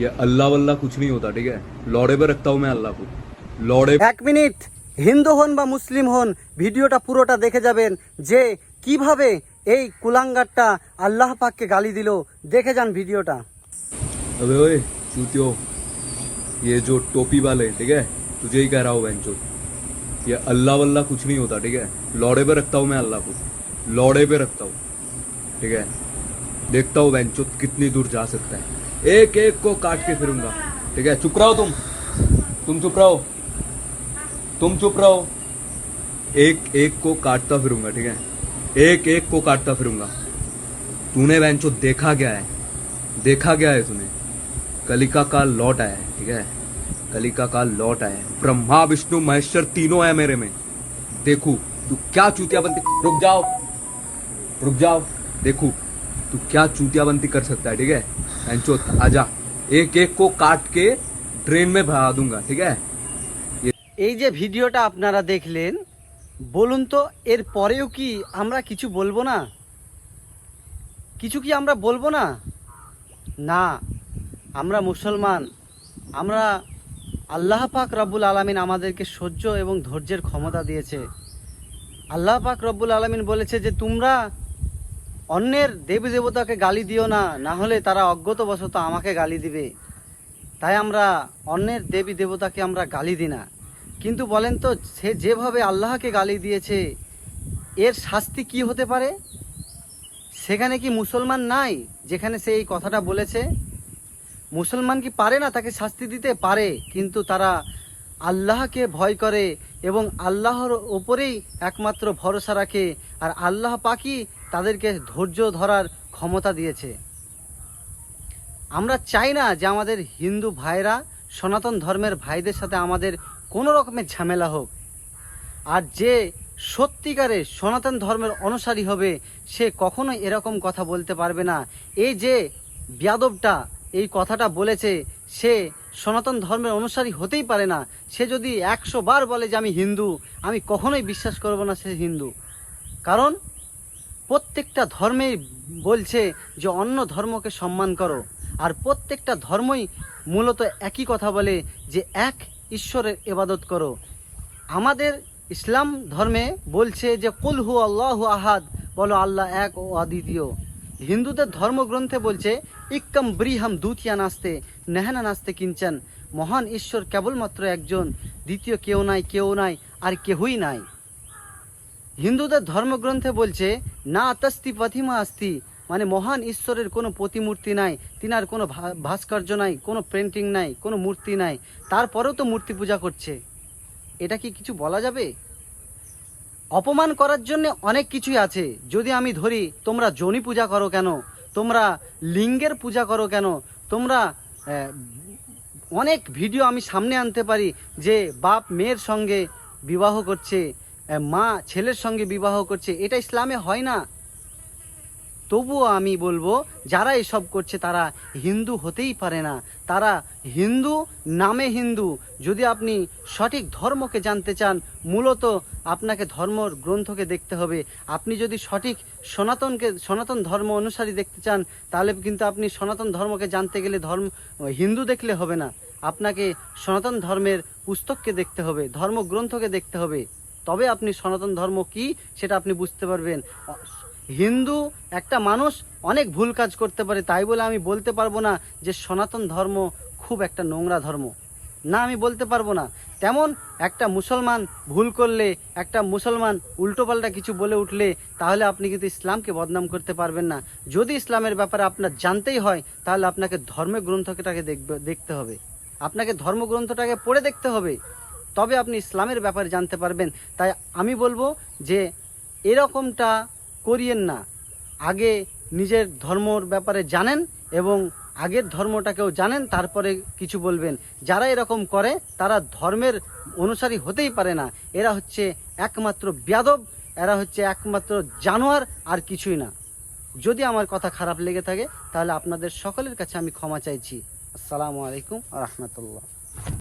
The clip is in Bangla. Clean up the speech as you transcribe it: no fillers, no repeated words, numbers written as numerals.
ये अल्लाह वल्लाह कुछ नहीं होता, ठीक है। लौड़े पे रखता हूँ मैं अल्लाह को, लौड़े। এক মিনিট, হিন্দু হন বা মুসলিম হন, ভিডিওটা পুরোটা দেখে যাবেন যে কিভাবে এই কুলাঙ্গারটা আল্লাহ পাককে গালি দিল। দেখে যান ভিডিওটা। अबे ओए चूतियो, ये जो टोपी वाले, ठीक है, तुझे ही कह रहा हूँ बेंचो, ये अल्लाह वल्लाह कुछ नहीं होता, ठीक है। लौड़े पे रखता हूँ मैं अल्लाह को, लौड़े पे रखता हूँ, ठीक है। देखता हूँ बेंचो कितनी दूर जा सकता है, एक एक को काट के फिरूंगा, ठीक है। चुप रहो तुम चुप रहो, तुम चुप रहो। एक एक को काटता फिरूंगा, ठीक है, एक एक को काटता फिरूंगा। तूने बेंचो देखा क्या है, देखा क्या है तूने? कलिका काल लौट आया है, ठीक है, कलिका काल लौट आया है। ब्रह्मा विष्णु महेश्वर तीनों है मेरे में। देखू तू क्या चूतियाबंदी, रुक जाओ, देखू तू क्या चूतियाबंदी कर सकता है, ठीक है। बेंचो आजा, एक एक को काट के ट्रेन में भगा दूंगा, ठीक है। এই যে ভিডিওটা আপনারা দেখলেন, বলুন তো এর পরেও কি আমরা কিছু বলবো না? কিছু কি আমরা বলবো না? না, আমরা মুসলমান, আমরা আল্লাহ পাক রব্বুল আলামিন আমাদেরকে সহ্য এবং ধৈর্যের ক্ষমতা দিয়েছে। আল্লাহ পাক রব্বুল আলামিন বলেছে যে তোমরা অন্যের দেবী দেবতাকে গালি দিও না, না হলে তারা অজ্ঞতবশত আমাকে গালি দিবে। তাই আমরা অন্যের দেবী দেবতাকে আমরা গালি দিই না। কিন্তু বলেন তো, সে যেভাবে আল্লাহকে গালি দিয়েছে এর শাস্তি কি হতে পারে? সেখানে কি মুসলমান নাই যেখানে সে এই কথাটা বলেছে? মুসলমান কি পারে না তাকে শাস্তি দিতে? পারে, কিন্তু তারা আল্লাহকে ভয় করে এবং আল্লাহর ওপরেই একমাত্র ভরসা রাখে, আর আল্লাহ পাকই তাদেরকে ধৈর্য ধরার ক্ষমতা দিয়েছে। আমরা চাই না যে আমাদের হিন্দু ভাইরা, সনাতন ধর্মের ভাইদের সাথে আমাদের কোনো রকমের ঝামেলা হোক। আর যে সত্যিকারে সনাতন ধর্মের অনুসারী হবে সে কখনোই এরকম কথা বলতে পারবে না। এই যে বেয়াদবটা এই কথাটা বলেছে সে সনাতন ধর্মের অনুসারী হতেই পারে না। সে যদি 100 বার বলে যে আমি হিন্দু, আমি কখনোই বিশ্বাস করব না সে হিন্দু। কারণ প্রত্যেকটা ধর্মেই বলছে যে অন্য ধর্মকে সম্মান করো, আর প্রত্যেকটা ধর্মই মূলত একই কথা বলে যে এক ঈশ্বরের ইবাদত করো। আমাদের ইসলাম ধর্মে বলছে যে কুল হু আল্লাহু আহাদ, বলো আল্লাহ এক ও অদ্বিতীয়। হিন্দুদের ধর্মগ্রন্থে বলছে ইক্কম ব্রিহাম দুতিয়া নাস্তে নেহানা নাস্তে কিঞ্চন, মহান ঈশ্বর কেবলমাত্র একজন, দ্বিতীয় কেউ নাই আর কেহই নাই। হিন্দুদের ধর্মগ্রন্থে বলছে না তস্তি প্রতিমা আস্তি, মানে মহান ঈশ্বরের কোনো প্রতিমূর্তি নাই, তিনার কোনো ভাস্কর্য নাই, কোনো পেন্টিং নাই, কোনো মূর্তি নাই, তারপরেও তো মূর্তি পূজা করছে। এটা কি কিছু বলা যাবে? অপমান করার জন্য অনেক কিছুই আছে। যদি আমি ধরি, তোমরা যোনি পূজা করো কেন, তোমরা লিঙ্গের পূজা করো কেন, তোমরা অনেক ভিডিও আমি সামনে আনতে পারি যে বাপ মেয়ের সঙ্গে বিবাহ করছে, মা ছেলের সঙ্গে বিবাহ করছে, এটা ইসলামে হয় না। তবুও আমি বলবো যারা এসব করছে তারা হিন্দু হতেই পারে না। তারা হিন্দু নামে হিন্দু। যদি আপনি সঠিক ধর্মকে জানতে চান, মূলত আপনাকে ধর্মর গ্রন্থকে দেখতে হবে। আপনি যদি সঠিক সনাতন ধর্ম অনুসারী দেখতে চান, তাহলে কিন্তু আপনি সনাতন ধর্মকে জানতে গেলে হিন্দু দেখলে হবে না, আপনাকে সনাতন ধর্মের পুস্তককে দেখতে হবে, ধর্মগ্রন্থকে দেখতে হবে। তবে আপনি সনাতন ধর্ম কি সেটা আপনি বুঝতে পারবেন। হিন্দু একটা মানুষ অনেক ভুল কাজ করতে পারে, তাই বলে আমি বলতে পারবো না যে সনাতন ধর্ম খুব একটা নোংরা ধর্ম, না, আমি বলতে পারবো না। তেমন একটা মুসলমান ভুল করলে, একটা মুসলমান উল্টোপাল্টা কিছু বলে উঠলে, তাহলে আপনি কিন্তু ইসলামকে বদনাম করতে পারবেন না। যদি ইসলামের ব্যাপারে আপনার জানতেই হয়, তাহলে আপনাকে ধর্মগ্রন্থটাকে দেখতে হবে, আপনাকে ধর্মগ্রন্থটাকে পড়ে দেখতে হবে, তবে আপনি ইসলামের ব্যাপারে জানতে পারবেন। তাই আমি বলবো যে এরকমটা করিয়েন না। আগে নিজের ধর্মর ব্যাপারে জানেন এবং আগের ধর্মটাকেও জানেন, তারপরে কিছু বলবেন। যারা এরকম করে তারা ধর্মের অনুসারী হতেই পারে না। এরা হচ্ছে একমাত্র বেয়াদব, এরা হচ্ছে একমাত্র জানোয়ার, আর কিছুই না। যদি আমার কথা খারাপ লেগে থাকে তাহলে আপনাদের সকলের কাছে আমি ক্ষমা চাইছি। আসসালামু আলাইকুম ওয়া রাহমাতুল্লাহ।